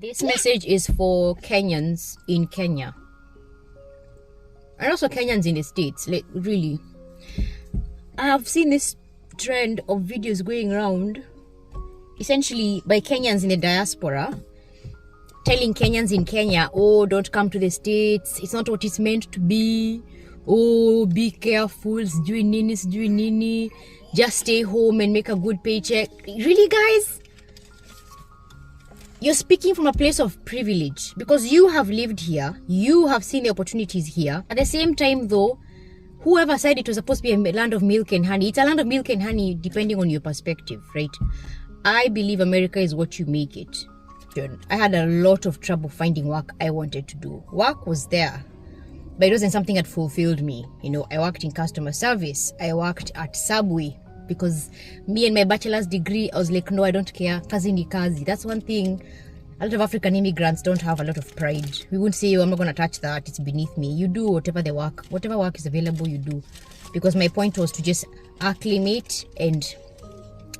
This message is for Kenyans in Kenya. And also Kenyans in the States. Like, really. I have seen this trend of videos going around, essentially by Kenyans in the diaspora, telling Kenyans in Kenya, oh, don't come to the States. It's not what it's meant to be. Oh, be careful. It's doing nini. Just stay home and make a good paycheck. Really, guys? You're speaking from a place of privilege because you have lived here. You have seen the opportunities here. At the same time, though, whoever said it was supposed to be a land of milk and honey, it's a land of milk and honey depending on your perspective, right? I believe America is what you make it. I had a lot of trouble finding work I wanted to do. Work was there, but it wasn't something that fulfilled me. You know, I worked in customer service. I worked at Subway because me and my bachelor's degree, I was like, no, I don't care. Kazi ni kazi. That's one thing. A lot of African immigrants don't have a lot of pride. We wouldn't say, oh, I'm not going to touch that. It's beneath me. You do whatever work is available, you do. Because my point was to just acclimate and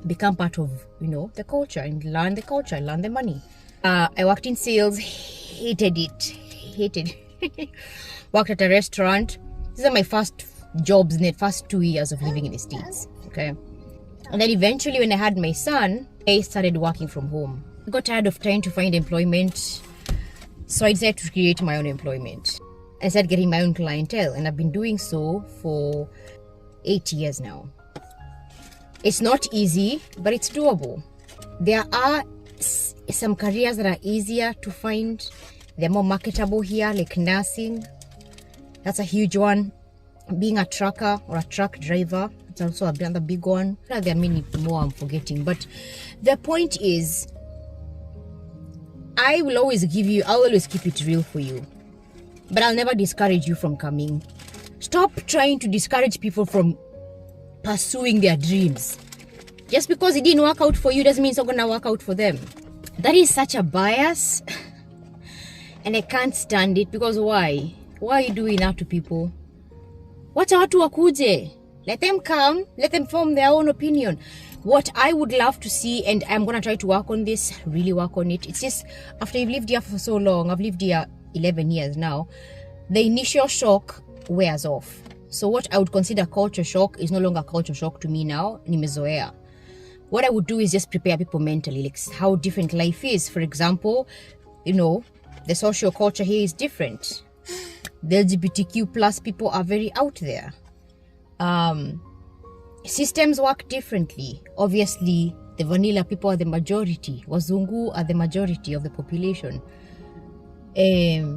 become part of, you know, the culture and learn the culture, learn the money. I worked in sales, hated it. Worked at a restaurant. These are my first jobs in the first 2 years of living in the States. Okay. And then eventually when I had my son, I started working from home. I got tired of trying to find employment, so I decided to create my own employment. I started getting my own clientele, and I've been doing so for 8 years now. It's not easy, but it's doable. There are some careers that are easier to find. They're more marketable here, like nursing. That's a huge one. Being a trucker or a truck driver, it's also another big one. There are many more I'm forgetting, but the point is, I'll always keep it real for you, but I'll never discourage you from coming. Stop trying to discourage people from pursuing their dreams. Just because it didn't work out for you doesn't mean it's not gonna work out for them. That is such a bias, and I can't stand it. Because why? Why are you doing that to people? Wacha watu wakuje. Let them come. Let them form their own opinion. What I would love to see, and I'm going to try to work on this, really work on it. It's just, after you've lived here for so long, I've lived here 11 years now, the initial shock wears off. So what I would consider culture shock is no longer culture shock to me now. Nimezoea. What I would do is just prepare people mentally, like how different life is. For example, you know, the social culture here is different. The LGBTQ plus people are very out there. Systems work differently. Obviously, the vanilla people are the majority. Wazungu are the majority of the population. The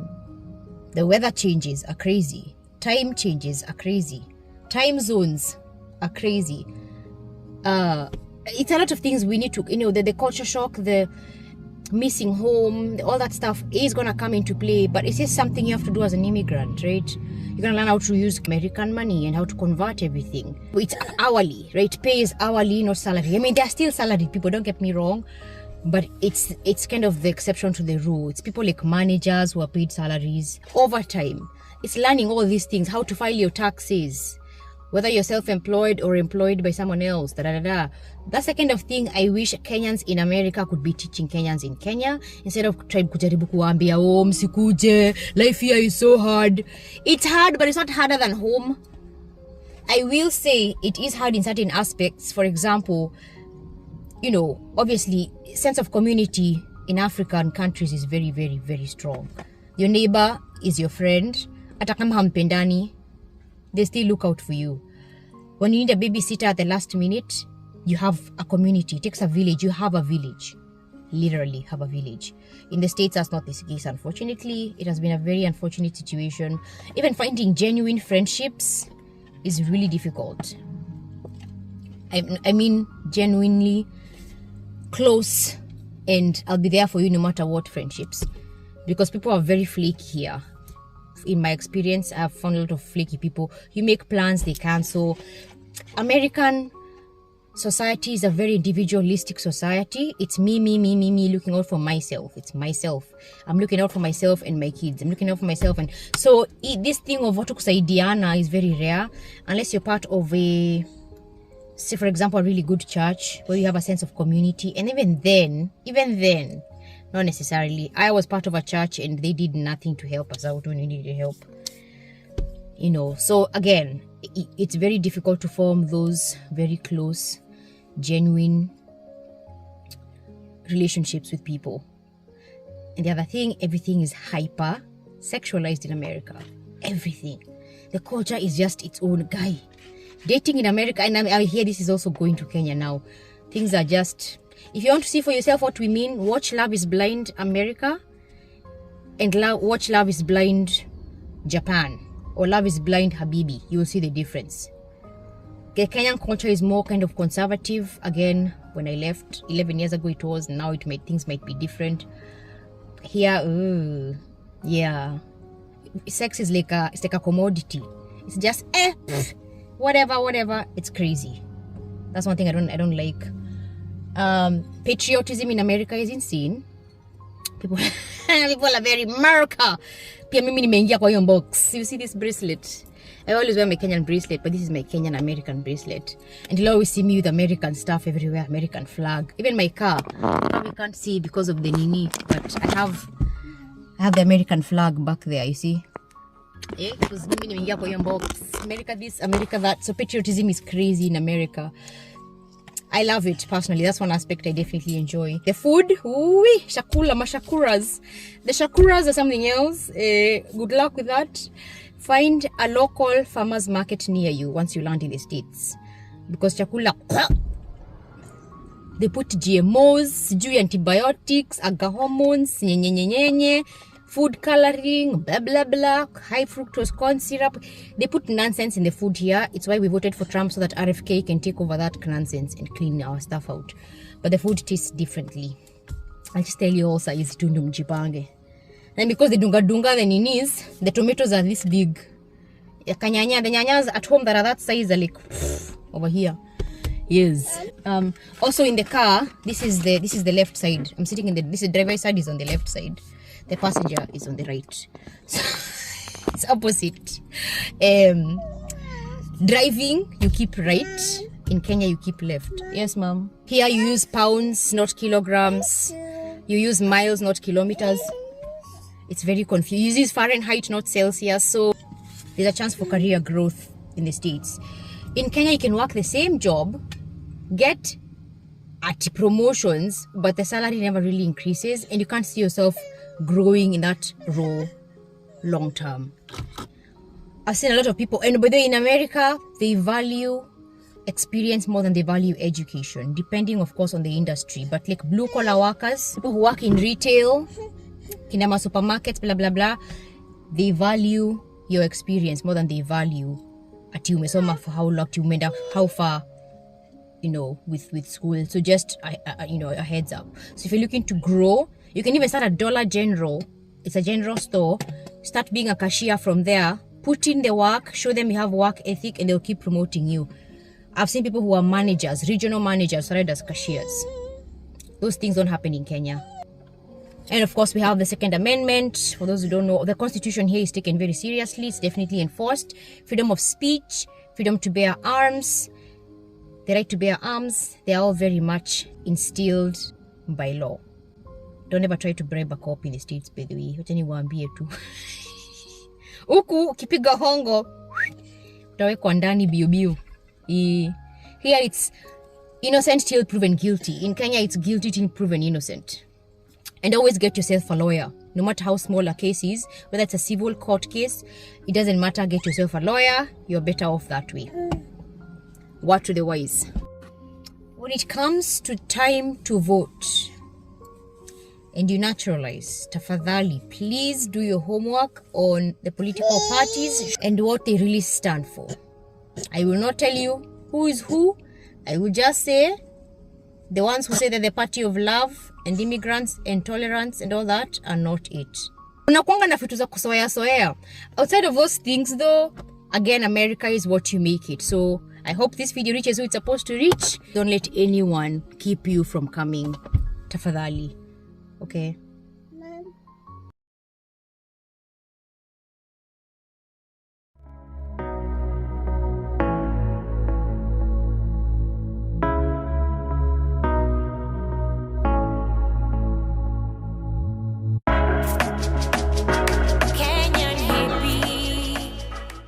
weather changes are crazy. Time changes are crazy. Time zones are crazy. It's a lot of things we need to, you know, the culture shock, the missing home, all that stuff is going to come into play, but it's just something you have to do as an immigrant, right? You're going to learn how to use American money and how to convert everything. It's hourly, right? Pay is hourly, not salary. I mean, they're still salaried people, don't get me wrong, but it's kind of the exception to the rule. It's people like managers who are paid salaries. Overtime, it's learning all these things, how to file your taxes, whether you're self-employed or employed by someone else, That's the kind of thing I wish Kenyans in America could be teaching Kenyans in Kenya, instead of trying kujaribu kuambia, oh, msikuje, life here is so hard. It's hard, but it's not harder than home. I will say it is hard in certain aspects. For example, you know, obviously, sense of community in African countries is very, very, very strong. Your neighbor is your friend. Hata kama hampendani, they still look out for you. When you need a babysitter at the last minute, you have a community. It takes a village. You have a village. Literally have a village. In the States, that's not the case, unfortunately. It has been a very unfortunate situation. Even finding genuine friendships is really difficult. I mean, genuinely close, and I'll be there for you no matter what friendships. Because people are very flaky here. In my experience, I've found a lot of flaky people. You make plans, they cancel. American society is a very individualistic society. It's me, looking out for myself. It's myself. I'm looking out for myself and my kids. I'm looking out for myself. And so this thing of watu kusaidiana is very rare unless you're part of a, say for example, a really good church where you have a sense of community. And even then, Not necessarily. I was part of a church and they did nothing to help us out when we needed help. So again, it's very difficult to form those very close, genuine relationships with people. And the other thing, everything is hyper sexualized in America. Everything. The culture is just its own guy. Dating in America, and I hear this is also going to Kenya now. Things are just, if you want to see for yourself what we mean, watch Love is Blind America and watch Love is Blind Japan or Love is Blind Habibi. You will see the difference. The Kenyan culture is more kind of conservative. Again, when I left 11 years ago, it was. Now things might be different. Here, yeah, sex is like a commodity. It's just whatever. It's crazy. That's one thing I don't like. Patriotism in America is insane. People are very America. Pia mimi nimeingia kwa hiyo box. You see this bracelet? I always wear my Kenyan bracelet, but this is my Kenyan American bracelet. And you'll always see me with American stuff everywhere, American flag. Even my car, you can't see because of the nini, but I have the American flag back there, you see? Yeah, because mimi nimeingia kwa hiyo box. America this, America that. So patriotism is crazy in America. I love it personally. That's one aspect I definitely enjoy. The food, shakula, mashakuras. The shakuras are something else. Good luck with that. Find a local farmer's market near you once you land in the States. Because chakula, they put GMOs, antibiotics, aga hormones, food coloring, blah blah blah, high fructose corn syrup. They put nonsense in the food here. It's why we voted for Trump, so that RFK can take over that nonsense and clean our stuff out. But the food tastes differently. I'll just tell you also, is tundu mjipange. And because the dunga the ninis, the tomatoes are this big. The nyanyas at home that are that size are like over here. Yes. Also in the car, this is the left side. I'm sitting in the driver's side is on the left side. The passenger is on the right. So it's opposite. Driving, you keep right. In Kenya, you keep left. Yes, ma'am. Here you use pounds, not kilograms. You use miles, not kilometers. It's very confusing. You use Fahrenheit, not Celsius. So there's a chance for career growth in the States. In Kenya, you can work the same job, get at promotions, but the salary never really increases, and you can't see yourself growing in that role long term. I've seen a lot of people, and by the way, in America, they value experience more than they value education, depending of course on the industry. But like blue collar workers, people who work in retail, kinama supermarkets, blah blah blah, they value your experience more than they value at you umesoma for how long, you made up how far, with school. So just a heads up. So if you're looking to grow, you can even start at Dollar General. It's a general store. Start being a cashier from there. Put in the work, show them you have work ethic, and they'll keep promoting you. I've seen people who are managers, regional managers, started as cashiers. Those things don't happen in Kenya. And of course, we have the Second Amendment. For those who don't know, the Constitution here is taken very seriously. It's definitely enforced. Freedom of speech, freedom to bear arms, the right to bear arms, they are all very much instilled by law. Don't ever try to bribe a cop in the States, by the way. Wacha niwaambie tu. Huku ukipiga hongo utawekwa ndani biu. Here it's innocent till proven guilty. In Kenya, it's guilty till proven innocent. And always get yourself a lawyer. No matter how small a case is, whether it's a civil court case, it doesn't matter. Get yourself a lawyer. You're better off that way. Word to the wise. When it comes to time to vote, and you naturalize, tafadhali, please do your homework on the political parties and what they really stand for. I will not tell you who is who. I will just say the ones who say that the party of love and immigrants and tolerance and all that are not it. Unakuanga na vitu za kusoea. Outside of those things though, again, America is what you make it. So I hope this video reaches who it's supposed to reach. Don't let anyone keep you from coming. Tafadhali. Okay.